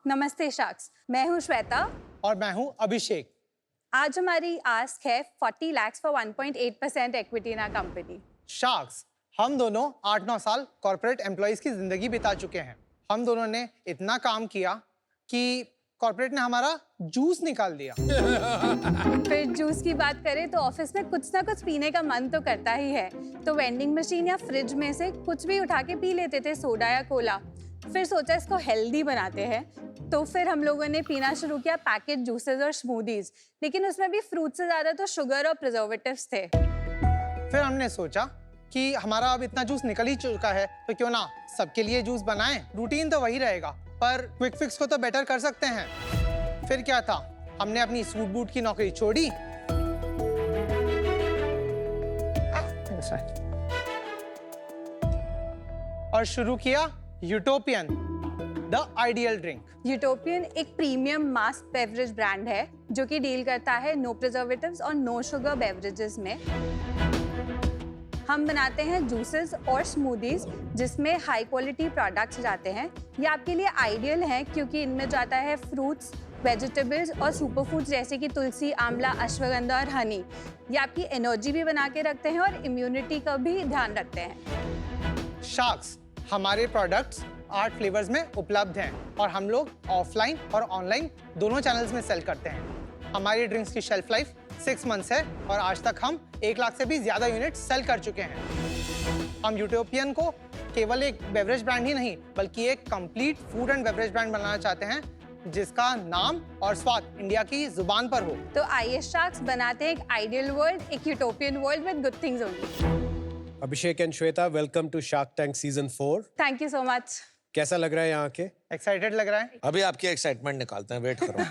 नमस्ते शार्क्स, मैं हूँ श्वेता और मैं हूँ अभिषेक। आज हमारी आस्क है 40 lakhs for 1.8% equity in our company. Sharks, हम दोनों 8-9 साल कॉर्पोरेट एम्प्लॉइज की जिंदगी बिता चुके हैं। हम दोनों ने इतना काम किया कि कॉर्पोरेट ने हमारा जूस निकाल दिया। फिर जूस की बात करें तो ऑफिस में कुछ ना कुछ पीने का मन तो करता ही है, तो वेंडिंग मशीन या फ्रिज में से कुछ भी उठा के पी लेते थे, सोडा या कोला। फिर सोचा इसको हेल्दी बनाते हैं, तो फिर हम लोगों ने पीना शुरू किया पैकेट जूसेस और स्मूदीज, लेकिन उसमें भी फ्रूट से ज्यादा तो शुगर और प्रिजर्वेटिव्स थे। फिर हमने सोचा कि हमारा अब इतना जूस निकल ही चुका है, तो क्यों ना सबके लिए जूस बनाएं। रूटीन तो वही रहेगा, पर क्विक फिक्स को तो बेटर कर सकते हैं। फिर क्या था, हमने अपनी सूट बूट की नौकरी छोड़ी और शुरू किया utopian, the ideal drink. Utopian एक प्रीमियम मास बेवरेज ब्रांड है जो कि डील करता है नो प्रिजर्वेटिव्स और नो शुगर बेवरेजेस में। हम बनाते हैं जूसेस और स्मूदीज जिसमें हाई क्वालिटी प्रोडक्ट्स जाते हैं। ये आपके लिए आइडियल है क्योंकि इनमें जाता है फ्रूट्स, वेजिटेबल्स और सुपर फूड्स जैसे कि तुलसी, आंवला, अश्वगंधा और हनी। ये आपकी एनर्जी भी बना के रखते हैं और इम्यूनिटी का भी ध्यान रखते हैं। शार्क्स, हमारे प्रोडक्ट्स 8 फ्लेवर्स में उपलब्ध हैं और हम लोग ऑफलाइन और ऑनलाइन दोनों चैनल्स में सेल करते हैं। हमारी ड्रिंक्स की शेल्फ लाइफ 6 मंथ्स है और आज तक हम 1 लाख से भी ज्यादा यूनिट सेल कर चुके हैं। हम यूटोपियन को केवल एक बेवरेज ब्रांड ही नहीं बल्कि एक complete food and beverage brand बनाना चाहते हैं जिसका नाम और स्वाद इंडिया की जुबान पर हो। तो आइए शार्क्स, बनाते हैं एक आइडियल वर्ल्ड, एक utopian world with good things only. Abhishek and Shweta, welcome to Shark Tank season 4। Thank you so much. कैसा लग रहा है यहाँ के? एक्साइटेड लग रहा है? अभी आपकी एक्साइटमेंट निकालते हैं, वेट करो।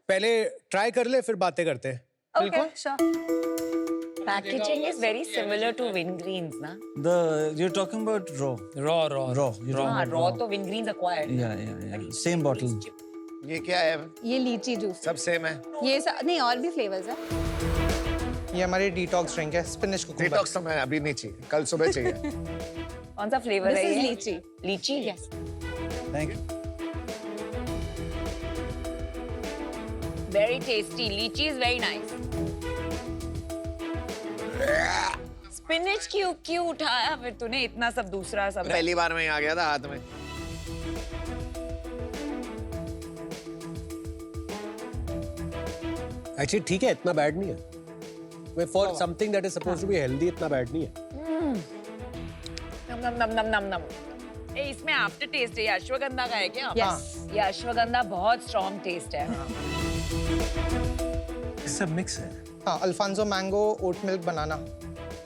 पहले ट्राई कर ले, फिर बातें करते हैं। Okay, sure. Packaging is very similar to Wingreens, na? You're talking about raw. Raw. You're talking about Raw तो Wingreens acquired. Yeah. Same bottle. ये क्या है? ये लीची जूस। सब सेम है। ये नहीं, और भी फ्लेवर्स है। ये हमारी डिटॉक्स ड्रिंक है, स्पिनच कुकुम्बर। डिटॉक्स तो मैं अभी नहीं चाहिए, कल सुबह चाहिए। कौन सा फ्लेवर है This is ये? लीची। लीची? Yes. Thank you. Very tasty. Lychee is very nice. Spinach क्यों उठाया फिर तूने इतना सब दूसरा सब? पहली बार में आ गया था हाथ में। एक्चुअली ठीक है, इतना बैड नहीं है। For something that is supposed to be healthy इतना बैड नहीं है। नम। ए, इसमें आफ्टर टेस्ट है, ये अश्वगंधा का है क्या? Yes. ये अश्वगंधा बहुत स्ट्रॉन्ग टेस्ट है। सब मिक्स है। हाँ, अल्फांसो मैंगो, ओट मिल्क, बनाना।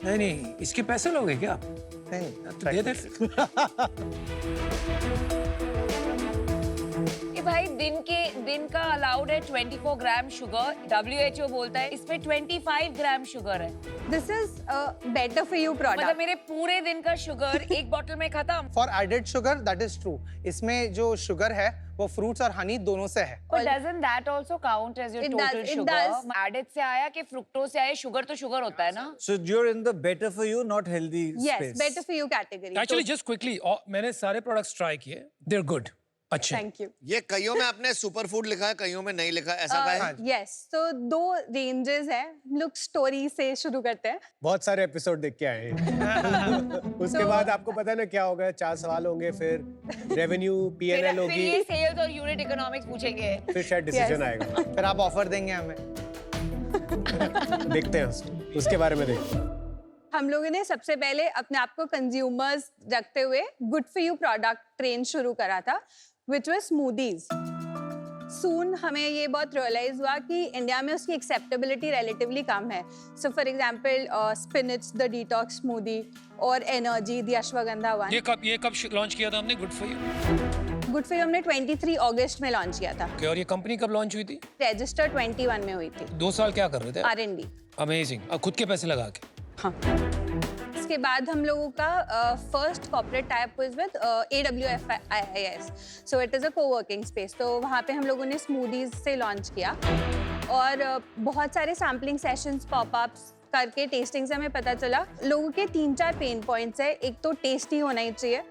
नहीं, इसके पैसे लोगे क्या? नहीं, दे दे। ये भाई दिन का अलाउड है 24 ग्राम शुगर। WHO बोलता है इसमें 25 ग्राम शुगर है। This is a better for you product. मतलब मेरे पूरे दिन का शुगर एक बोतल में खत्म। For added sugar, that is true. इसमें जो शुगर है वो फ्रूट्स और हनी दोनों से है। But doesn't that also count as your It total does, it sugar? does. Added से आया कि फ्रुक्टोज से आया, शुगर तो शुगर होता है ना? So you're in the better for you, not healthy Yes, space. better for you category. Actually, just quickly, मैंने सारे प्रोडक्ट्स ट्राई किए, they're good, अच्छे। Thank you. ये कईयों में आपने सुपर फूड लिखा है, कईयों में नहीं लिखा, ऐसा का है? Yes, तो 2 रेंजेस है। हम लोग स्टोरी से शुरू करते हैं। बहुत सारे एपिसोड देख के आए हैं। उसके बाद आपको पता है ना क्या होगा, 4 सवाल होंगे, फिर रेवेन्यू, PNL फिर होगी, ये सेल्स और यूनिट इकोनॉमिक्स पूछेंगे। फिर शायद डिसीजन आएगा। फिर आप ऑफर देंगे हमें। देखते हैं उसके बारे में देखते हैं। हम लोगों ने सबसे पहले अपने आप को कंज्यूमर्स रखते हुए good for you product train शुरू करा था, which was smoothies. Soon हमें ये बहुत रियलाइज हुआ कि इंडिया में उसकी एक्सेप्टेबिलिटी रिलेटिवली कम है। So for example spinach the detox smoothie और एनर्जी द अश्वगंधा वन। ये कब लॉन्च किया था हमने good for you? Good for you हमने 23 अगस्त में लॉन्च किया था। और ये कंपनी कब लॉन्च हुई थी? रजिस्टर 21 में हुई थी। 2 साल क्या कर रहे थे? R&D। अमेजिंग। अब खुद के पैसे लगा के। हाँ। इसके बाद हम लोगों का first corporate type was with AWFIS, so it is a coworking space. तो वहाँ पे हम लोगों ने स्मूदीज से लॉन्च किया और बहुत सारे सैम्पलिंग सेशंस, पॉपअप्स करके टेस्टिंग से हमें पता चला लोगों के 3-4 पेन पॉइंट्स है। एक तो टेस्टी होना ही चाहिए,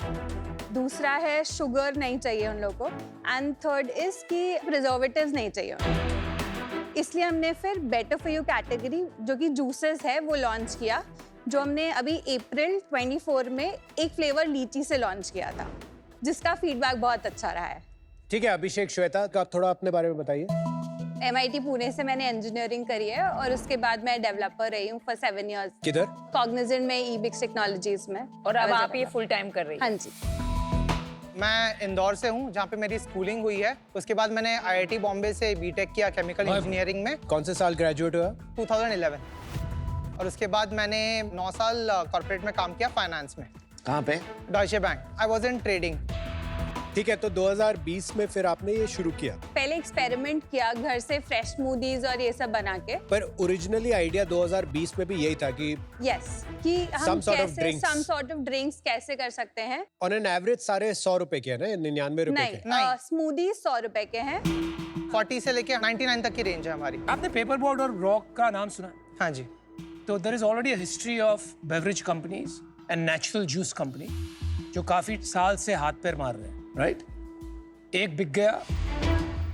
दूसरा है शुगर नहीं चाहिए उन लोगों को, एंड थर्ड इज कि प्रिजर्वेटिव्स नहीं चाहिए उनको। इसलिए हमने फिर बेटर फॉर यू कैटेगरी जो कि जूसेस है वो लॉन्च किया, जो हमने अभी अप्रैल 24 में एक फ्लेवर लीची से लॉन्च किया था, जिसका फीडबैक बहुत अच्छा रहा है। ठीक है अभिषेक, श्वेता का थोड़ा अपने बारे में बताइए। MIT पुणे से मैंने इंजीनियरिंग करी है और उसके बाद मैं डेवलपर रही हूँ फॉर 7 years। किधर? कॉग्निजेंट में, EBIX टेक्नोलॉजीज में। और अब आप ये फुल टाइम कर रही हैं। हाँ जी। मैं इंदौर से हूँ, जहाँ पे मेरी स्कूलिंग हुई है। उसके बाद मैंने IIT बॉम्बे से B.Tech किया केमिकल इंजीनियरिंग में, कौन से साल ग्रेजुएट हुआ? 2011। और उसके बाद मैंने 9 साल कॉर्पोरेट में काम किया फाइनेंस में, कहाँ पे? डॉइचे bank. I was in trading. ठीक है, तो 2020 में फिर आपने ये शुरू किया। पहले एक्सपेरिमेंट किया घर से फ्रेश स्मूदीज और ये सब बना के। पर ओरिजिनली आइडिया 2020 में भी यही था कि यस, कि हम Some sort of कैसे drinks. Some sort of drinks कैसे कर सकते हैं। ऑन एन एवरेज सारे 100 रुपए के है ना, 99 रुपए के? नहीं, स्मूदीज 100 रुपए के हैं। 40 से लेके 99 तक की रेंज है हमारी। आपने पेपर बोर्ड और रॉक का नाम सुना? हाँ जी। तो there is already a history of beverage companies and natural juice company जो काफी साल से हाथ पैर मार रहे हैं, राइट? एक बिक गया,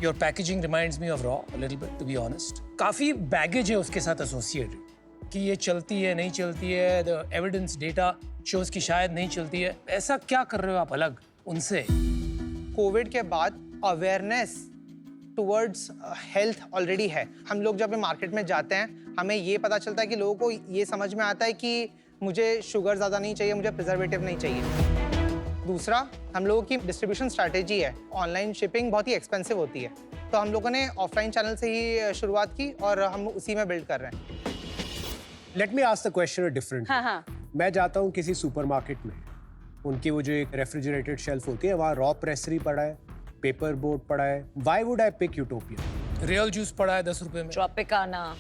your packaging reminds me of Raw a little bit, to be honest. काफी बैगेज है उसके साथ एसोसिएटेड कि ये चलती है नहीं चलती है, द एविडेंस डेटा शोज की शायद नहीं चलती है। ऐसा क्या कर रहे हो आप अलग उनसे? कोविड के बाद अवेयरनेस टुवर्ड्स हेल्थ ऑलरेडी है। हम लोग जब मार्केट में जाते हैं, हमें ये पता चलता है कि लोगों को ये समझ में आता है कि मुझे शुगर ज़्यादा नहीं चाहिए, मुझे प्रिजर्वेटिव नहीं चाहिए। दूसरा, हम लोगों की डिस्ट्रीब्यूशन स्ट्रैटेजी है। ऑनलाइन शिपिंग बहुत ही एक्सपेंसिव होती है, तो हम लोगों ने ऑफलाइन चैनल से ही शुरुआत की और हम उसी में बिल्ड कर रहे हैं। Let me ask the question different. हाँ हाँ। मैं जाता हूँ किसी सुपरमार्केट में, उनकी वो जो एक रेफ्रिजरेटेड शेल्फ होती है, वहाँ रॉ प्रेसरी पड़ा है, पेपर बोर्ड पड़ा है। Why would I pick Utopia? Real juice पड़ा है 10 रुपए में। ट्रॉपिकाना।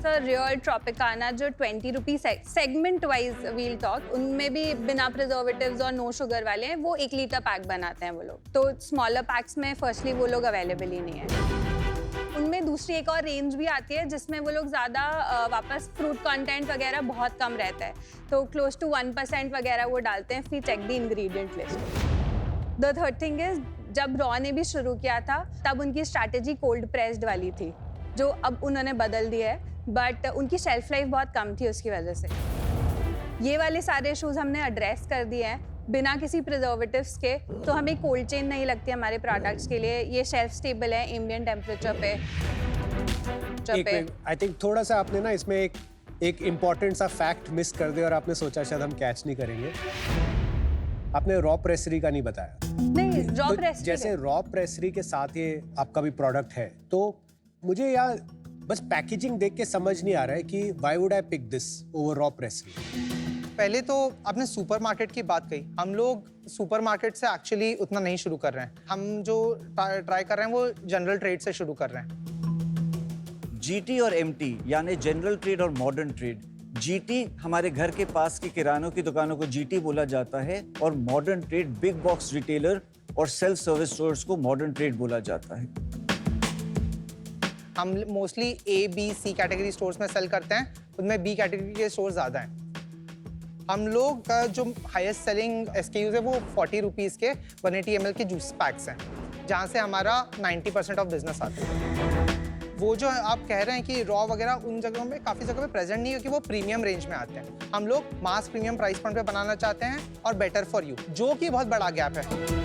सर रियल ट्रॉपिकाना जो 20 rupees segment wise we'll talk, उनमें भी बिना प्रिजर्वेटिव्स और नो शुगर वाले हैं। वो 1 लीटर पैक बनाते हैं वो लोग, तो स्मॉलर पैक्स में फर्स्टली वो लोग अवेलेबल ही नहीं है। उनमें दूसरी एक और रेंज भी आती है जिसमें वो लोग ज़्यादा वापस फ्रूट कंटेंट वगैरह बहुत कम रहता है, तो क्लोज टू 1% वगैरह वो डालते हैं। फिर check the ingredient list. The third thing is, जब रॉ ने भी शुरू किया था तब उनकी स्ट्रैटेजी कोल्ड प्रेस्ड वाली थी, जो अब उन्होंने बदल दी है, बट उनकी शेल्फ लाइफ बहुत कम थी उसकी वजह से। ये वाले सारे इशूज हमने एड्रेस कर दिए हैं बिना किसी प्रिजर्वेटिव्स के, तो हमें कोल्ड चेन नहीं लगती हमारे प्रोडक्ट्स के लिए। ये शेल्फ स्टेबल है एम्बिएंट टेम्परेचर पे। आई थिंक थोड़ा सा आपने ना इसमें एक इम्पोर्टेंट सा फैक्ट मिस कर दिया और आपने सोचा शायद हम कैच नहीं करेंगे। आपने रॉ प्रेसरी का नहीं बताया। नहीं, रॉ तो प्रेसरी जैसे रॉ प्रेसरी के साथ ये आपका भी प्रोडक्ट है, तो मुझे यार बस पैकेजिंग देख के समझ नहीं आ रहा है कि why would I pick this over Raw Pressery. पहले तो आपने सुपरमार्केट की बात कही। हम लोग सुपरमार्केट से एक्चुअली उतना नहीं शुरू कर रहे हैं। हम जो ट्राई कर रहे हैं वो जनरल ट्रेड से शुरू कर रहे हैं। GT और MT यानी जनरल ट्रेड और मॉडर्न ट्रेड। GT हमारे घर के पास की किरानों की दुकानों को GT बोला जाता है, और modern trade big box retailer और सेल्फ सर्विस स्टोर्स को मॉडर्न ट्रेड बोला जाता है। हम mostly A, B, C category stores में सेल करते हैं, उनमें B कैटेगरी के स्टोर ज़्यादा हैं। हम लोग का जो हाईएस्ट सेलिंग SKUs है वो 40 रुपीज़ के 180 ml के जूस पैक्स हैं, जहाँ से हमारा 90% ऑफ बिजनेस आता है। वो जो आप कह रहे हैं कि रॉ वगैरह उन जगहों में काफ़ी जगह पे प्रेजेंट नहीं है, क्योंकि वो प्रीमियम रेंज में आते हैं। हम लोग मास प्रीमियम प्राइस पॉइंट पे बनाना चाहते हैं और बेटर फॉर यू, जो कि बहुत बड़ा गैप है।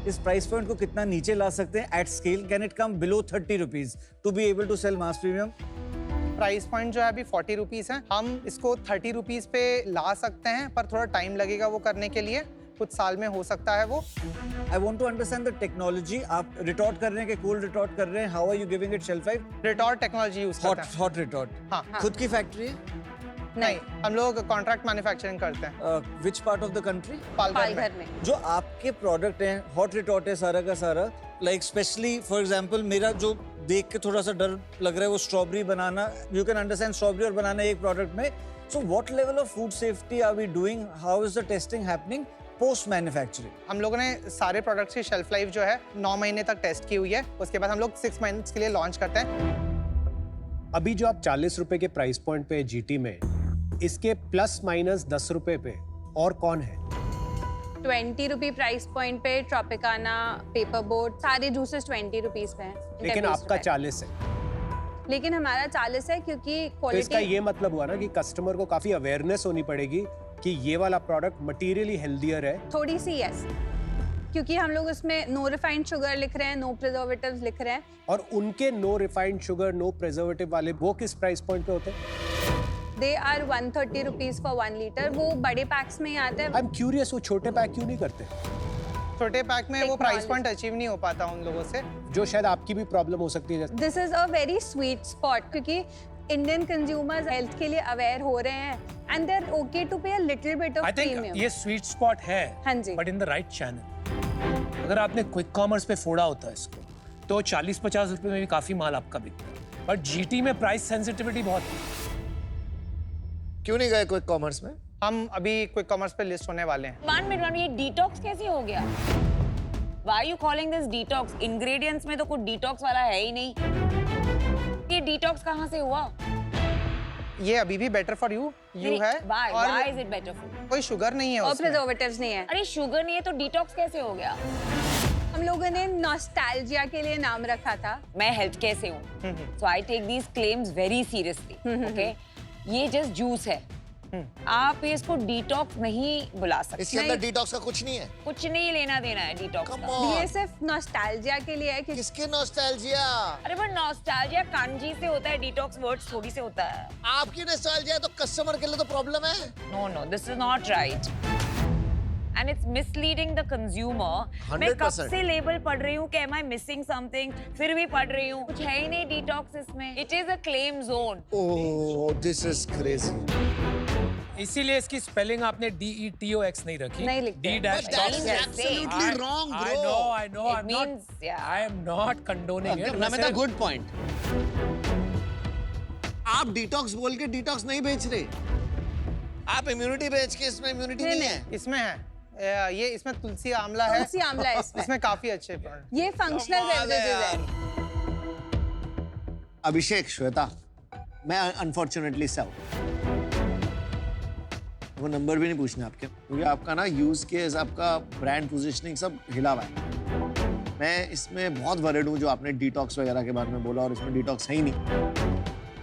इस प्राइस पॉइंट को कितना नीचे ला सकते हैं at scale? Can it come below 30 rupees to be able to sell mass premium? Price point जो है अभी 40 रुपीज़ है। हम इसको 30 रुपीज़ पे ला सकते हैं, पर थोड़ा टाइम लगेगा वो करने के लिए। कुछ साल में हो सकता है वो। I want to understand the technology. आप रिटॉर्ट कर रहे हैं कि कोल्ड रिटॉर्ट कर रहे हैं? How are you giving it shelf life? Retort technology use करते हैं। Hot retort. हाँ। खुद की फैक्ट्री है? नहीं, हम लोग कॉन्ट्रैक्ट मैन्युफैक्चरिंग करते हैं। Which part of the country? Palghar में। जो आपके प्रोडक्ट हैं हॉट रिटॉर्ट है सारा का सारा, लाइक स्पेशली फॉर एग्जांपल मेरा जो देख के थोड़ा सा डर लग रहा है वो strawberry banana. You can understand strawberry और बनाना एक प्रोडक्ट में। So what level of food safety are we doing? How is the testing happening post manufacturing? हम लोगों ने सारे प्रोडक्ट्स की शेल्फ लाइफ जो है 9 महीने तक टेस्ट की हुई है। उसके बाद हम लोग 6 मंथ्स के लिए लॉन्च करते हैं। अभी जो आप 40 रुपए के प्राइस पॉइंट पे GT में, इसके प्लस माइनस 10 रुपए पे और कौन है? 20 रुपी प्राइस पॉइंट पे ट्रॉपिकाना, पेपर बोट, सारे जूसेस 20 रुपीज पे हैं। लेकिन Inter आपका Boost 40 है, पे। लेकिन हमारा 40 है क्योंकि तो इसका क्वालिटी ये मतलब हुआ ना कि कस्टमर को काफी अवेयरनेस होनी पड़ेगी कि ये वाला प्रोडक्ट मटेरियली हेल्दियर है। थोड़ी सी यस, क्योंकि हम लोग उसमें नो रिफाइंड शुगर लिख रहे हैं, नो प्रिजर्वेटिव्स लिख रहे हैं। और उनके no refined sugar, no preservative वाले वो किस प्राइस पॉइंट पे होते हैं? They are 130 rupees for 1 litre. वो बड़े पैक्स में ही आते हैं। आई एम क्यूरियस, वो छोटे पैक क्यों नहीं करते? छोटे पैक में वो प्राइस Technology. पॉइंट अचीव नहीं हो पाता उन लोगों से। जो शायद आपकी भी प्रॉब्लम हो सकती है जैसे। This is a very sweet spot, क्योंकि इंडियन कंज्यूमर्स हेल्थ के लिए अवेयर हो रहे हैं and they are okay to pay a little bit of I think premium. ये स्वीट स्पॉट है, हाँ जी। But in the right channel. अगर आपने क्विक कॉमर्स पे फोड़ा होता है इसको, तो 40-50 रुपए में भी काफी माल आपका बिकता है। बट जीटी में प्राइस सेंसिटिविटी बहुत है। क्यों नहीं गए क्विक कॉमर्स में? हम अभी क्विक कॉमर्स पे लिस्ट होने वाले हैं। 1 मिनट, ये डिटॉक्स कैसे हो गया? Why are you calling this detox? Ingredients में तो कुछ डिटॉक्स वाला है ही नहीं। ये डिटॉक्स कहाँ से हुआ? ये अभी भी बेटर फॉर यू है Why? और Why is it better for you? कोई शुगर नहीं है और उसमें। प्रिजर्वेटिव्स नहीं है। अरे शुगर नहीं है तो डिटॉक्स कैसे हो गया? हम लोगों ने नॉस्टैल्जिया के लिए नाम रखा था। मैं हेल्थ केयर से हूँ, so I take these claims very seriously. Okay, ये जस्ट जूस है, आप इसको डिटॉक्स नहीं बुला सकते। इसके अंदर डिटॉक्स का कुछ नहीं है। कुछ नहीं लेना देना है डिटॉक्स Come का। on. ये सिर्फ नॉस्टैल्जिया के लिए है कि किसके नॉस्टैल्जिया? अरे पर नॉस्टैल्जिया कांजी से होता है, डिटॉक्स वर्ड्स थोड़ी से होता है। आपकी नॉस्टैल्जिया तो कस्टमर के लिए तो प्रॉब्लम है। No, no, this is not right. And it's misleading the consumer. मैं कब 100%. से लेबल पढ़ रही हूँ कि am I missing something? फिर भी पढ़ रही हूँ, कुछ है ही नहीं डिटॉक्स इसमें। It is a claim zone. Oh, this is crazy. इसीलिए इसकी स्पेलिंग आपने DETOX नहीं रखी। नहीं लिखते। D dash But that dash is Just absolutely say. wrong, bro. I know. It I'm means, not. yeah. I am not condoning it. मैं नमिता, सिर्फ- good point. आप डिटॉक्स बोल के डिटॉक्स नहीं बेच रहे, आप इम्यूनिटी बेच के इसमें इम्यूनिटी नहीं, नहीं है। इसमें है ये इसमें तुलसी आंवला है। तुलसी आंवला है इसमें। इसमें काफी अच्छे प्रोडक्ट। ये फंक्शनल कमाल है बेवरेजेस यार। है। अभिषेक, श्वेता, मैं अनफॉर्चुनेटली से वो नंबर भी नहीं पूछने आपके, क्योंकि आपका ना यूज केस, आपका ब्रांड पोजीशनिंग सब हिला हुआ है। मैं इसमें बहुत वरीड हूँ जो आपने डिटॉक्स वगैरह के बारे में बोला, और इसमें डिटॉक्स है ही नहीं।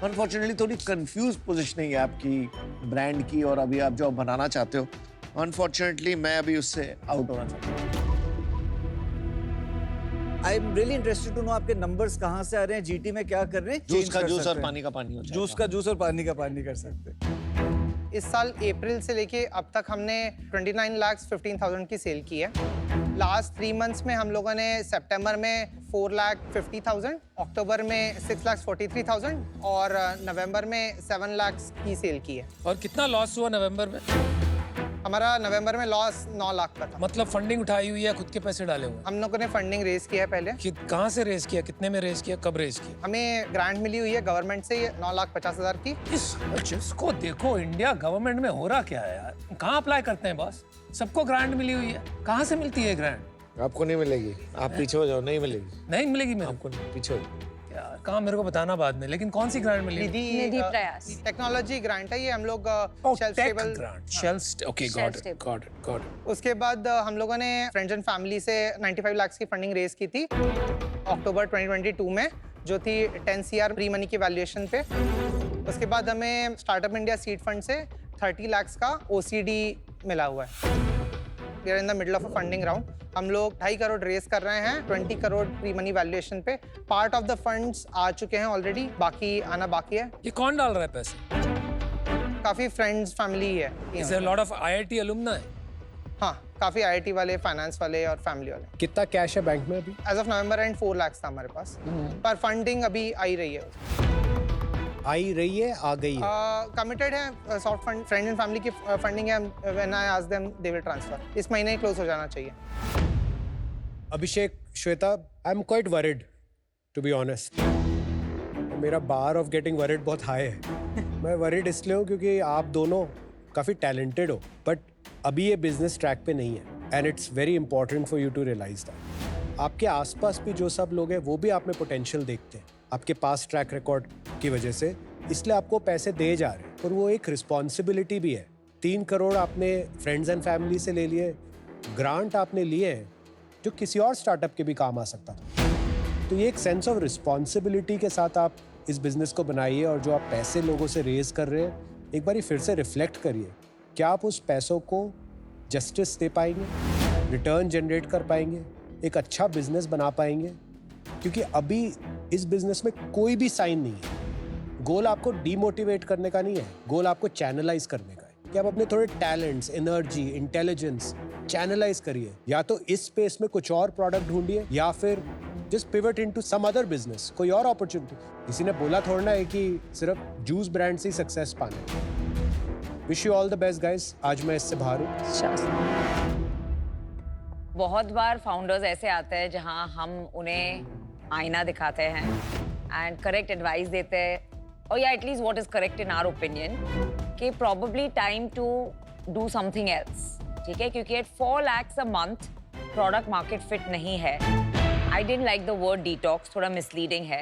अनफॉर्चुनेटली थोड़ी कंफ्यूज पोजीशनिंग है आपकी ब्रांड की, और अभी आप जो बनाना चाहते हो, अनफॉर्चुनेटली मैं अभी उससे आउट होना चाहता हूँ। I am really interested to know आपके नंबर्स कहाँ से आ रहे हैं, जीटी में क्या कर रहे हैं। जूस Change का कर जूस सकते और हैं। पानी का पानी हो जाएगा। जूस का जूस और पानी का पानी कर सकते हैं। इस साल अप्रैल से लेके अब तक हमने 29,15,000 की सेल की है। लास्ट 3 मंथ्स में हम लोगों ने सितंबर में 4,50,000, अक्टूबर में 6,43,000 और नवंबर में 7 लाख की सेल की है। और कितना लॉस हुआ नवंबर में? हमारा नवंबर में लॉस 9 लाख का था। मतलब फंडिंग उठाई हुई है, खुद के पैसे डाले हुए हैं? हम लोगों ने फंडिंग रेज किया है पहले। कहाँ से रेज किया, कितने में रेज किया, कब रेज किया? हमें ग्रांट मिली हुई है गवर्नमेंट से 9,50,000 की। जिसको देखो इंडिया गवर्नमेंट में हो रहा क्या है यार, कहाँ अप्लाई करते हैं बॉस? सबको ग्रांट मिली हुई है, कहाँ से मिलती है ग्रांट? आपको नहीं मिलेगी, आप पीछे हो जाओ, नहीं मिलेगी नहीं मिलेगी मेरे आपको, पीछे हो जाओ। यार कहाँ, मेरे को बताना बाद में। लेकिन कौन सी ग्रांट मिली? निधि प्रयास। टेक्नोलॉजी ग्रांट है ये। हम लोग Oh, shelf tech stable grant, shelf okay, got it, stable. got it, got it. उसके बाद हम लोगों ने फ्रेंड्स एंड फैमिली से 95 लाख की फंडिंग रेज की थी अक्टूबर 2022 में, जो थी 10 CR प्री मनी की वैल्यूएशन पे। उसके बाद हमें स्टार्टअप इंडिया सीड फंड से 30 लाख का OCD मिला हुआ है। We are in the middle of a funding round. हम लोग 2.5 करोड़ रेज कर रहे हैं 20 करोड़ प्री मनी वैल्यूएशन पे। पार्ट ऑफ द फंड्स आ चुके हैं ऑलरेडी, बाकी आना बाकी है। ये कौन डाल रहा है पैसे? काफी फ्रेंड्स फैमिली है। Is there a lot of IIT alumni? हाँ, काफी IIT वाले, फाइनेंस वाले और फैमिली वाले। कितना कैश है बैंक में अभी? As of November and 4 lakh था हमारे पास, पर फंडिंग अभी आई रही है। आई रही है, आ गई है? कमिटेड है soft fund, friend and family की फंडिंग है। When I ask them they will transfer. इस महीने क्लोज हो जाना चाहिए। Abhishek, Shweta, I am quite worried to be honest. मेरा बार ऑफ गेटिंग वरिड बहुत हाई है। मैं वरिड इसलिए हूँ क्योंकि आप दोनों काफ़ी टैलेंटेड हो, बट अभी ये बिजनेस ट्रैक पे नहीं है, and it's very important for you to realize that. आपके आसपास भी जो सब लोग हैं वो भी आप में पोटेंशियल देखते हैं आपके पास ट्रैक रिकॉर्ड की वजह से, इसलिए आपको पैसे दे जा रहे हैं। पर वो एक रिस्पॉन्सिबिलिटी भी है। 3 करोड़ आपने फ्रेंड्स एंड फैमिली से ले लिए, ग्रांट आपने लिए हैं जो किसी और स्टार्टअप के भी काम आ सकता था। तो ये एक सेंस ऑफ रिस्पॉन्सिबिलिटी के साथ आप इस बिजनेस को बनाइए, और जो आप पैसे लोगों से रेज कर रहे हैं एक बार फिर से रिफ्लेक्ट करिए, क्या आप उस पैसों को जस्टिस दे पाएंगे, रिटर्न जनरेट कर पाएंगे, एक अच्छा बिजनेस बना पाएंगे? क्योंकि अभी इस बिजनेस में कोई भी साइन नहीं है। गोल आपको डीमोटिवेट करने का नहीं है, गोल आपको चैनलाइज करने का है कि आप अपने थोड़े टैलेंट्स, एनर्जी, इंटेलिजेंस चैनलाइज करिए। या तो इस स्पेस में कुछ और प्रोडक्ट ढूंढिए, या फिर just pivot into some other business, कोई और अपॉर्चुनिटी। किसी ने बोला थोड़ा ना है कि सिर्फ जूस ब्रांड से ही सक्सेस पाना। Wish you all the best guys. आज मैं इससे बाहर हूँ। बहुत बार फाउंडर्स ऐसे आते हैं जहां हम उन्हें आईना दिखाते हैं एंड करेक्ट एडवाइस देते हैं, और या at least what is correct in our opinion, कि probably time to do something else, ठीक है? क्योंकि at 4 lakhs a month product market fit नहीं है। I didn't like the word detox, थोड़ा मिसलीडिंग है,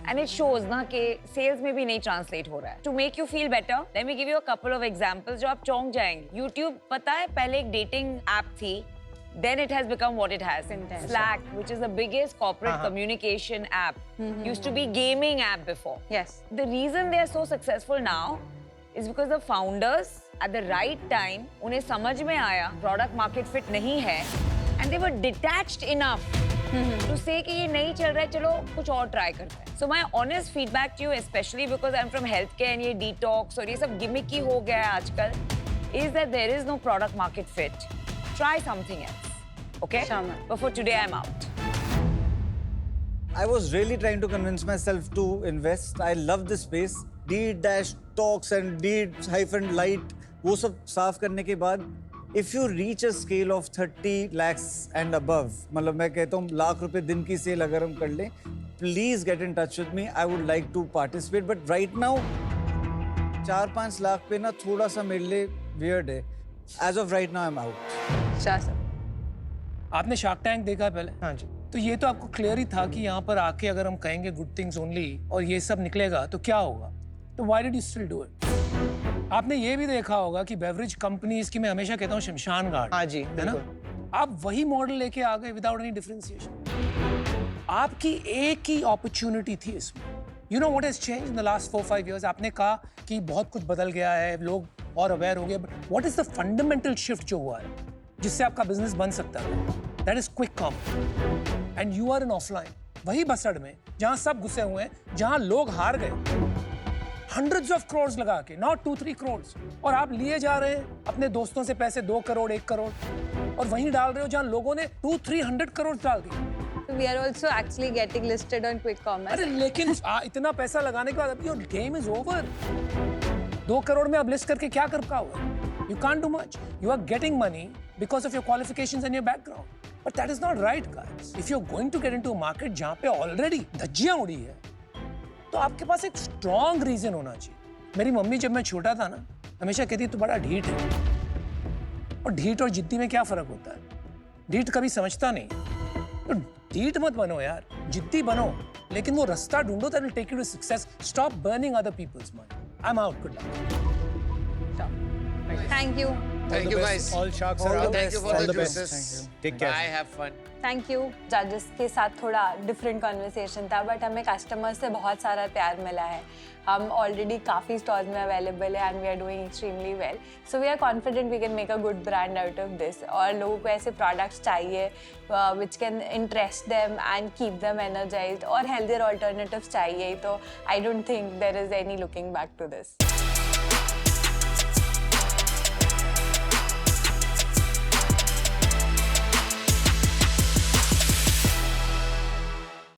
एंड इट शोज ना कि सेल्स में भी नहीं ट्रांसलेट हो रहा है। To make you feel better, let me give you a couple of examples जो आप चौंक जाएंगे। यूट्यूब पता है पहले एक डेटिंग ऐप थी, then it has become what it has. Slack, which is the biggest corporate communication app, used to be gaming app before. Yes. The reason they are so successful now is because the founders at the right time, उन्हें समझ में आया product market fit नहीं है, and they were detached enough to say कि ये नहीं चल रहा है, चलो कुछ और try करते हैं. So my honest feedback to you, especially because I'm from healthcare and ये detox और ये सब gimmicky हो गया है आजकल, is that there is no product market fit. Try something else, okay? Sure. But for today, I'm out. I was really trying to convince myself to invest. I love this space. D-Talks and D-Light, वो सब साफ करने के बाद, if you reach a scale of 30 lakhs and above, मतलब मैं कहता हूँ लाख रुपए दिन की सेल अगर हम कर लें, please get in touch with me. I would like to participate. But right now, 4-5 lakh पे ना थोड़ा सा मेरे लिए weird है. As of right now, I'm out. Sure, sir. आपने शार्क टैंक देखा है पहले? हाँ जी। तो ये तो आपको क्लियर ही था कि यहाँ पर आके अगर हम कहेंगे गुड थिंग्स ओनली और ये सब निकलेगा तो क्या होगा? तो why did you still do it? आपने ये भी देखा होगा कि बेवरेज कंपनीज की मैं हमेशा कहता हूँ शमशान घाट, हाँ जी, है ना? आप वही मॉडल लेके आ गए विदाउट एनी डिफरेंशिएशन। आपकी एक ही अपॉर्चुनिटी थी इसमें। You know what has change in the last 4-5 years? आपने कहा कि बहुत कुछ बदल गया है, लोग और अवेयर हो गए, but what is the fundamental shift जो हुआ है जिससे आपका बिजनेस बन सकता है? That is quick commerce, and you are in offline, वही बसड़ में जहां सब घुसे हुए हैं, जहां लोग हार गए hundreds of crores लगा के, not 2-3 crores, और आप लिए जा रहे हैं अपने दोस्तों से पैसे 2 करोड़ 1 करोड़ और वहीं डाल रहे हो जहां लोगों ने 200-300 करोड़ डाल दिए। So we are also actually getting listed on quick commerce. अरे लेकिन इतना पैसा लगाने के बाद अभी your game is over. 2 crore में अब लिस्ट करके क्या कर पाओगे? You can't do much. You are getting money because of your qualifications and your background. But that is not right, guys. If you're going to get into a market जहाँ पे already धज्जियाँ उड़ी है, तो आपके पास एक strong reason होना चाहिए। मेरी मम्मी जब मैं छोटा था ना, हमेशा कहती तू बड़ा ढीठ है। और ढीठ और जिद्दी में क्या फर्क होता है? ढीठ कभी समझता नहीं, तो ढीठ मत बनो यार, जिद्दी बनो, लेकिन वो रास्ता ढूंढो that will take you to success. Stop burning other people's money. I'm out. Good luck. Thank you. Thank you guys. All sharks are All the out. Thank you for All the the best. juices. Take care. Bye. Have fun. Thank you. जजेस के साथ थोड़ा different conversation था, but हमें customers से बहुत सारा प्यार मिला है। हम ऑलरेडी काफ़ी स्टॉल्स में अवेलेबल है and we are doing extremely well, so we are confident we can make a good brand out of this. और लोगों को ऐसे प्रोडक्ट्स चाहिए which can interest them and keep them energized, और healthier alternatives चाहिए, तो I don't think there is any looking back to this.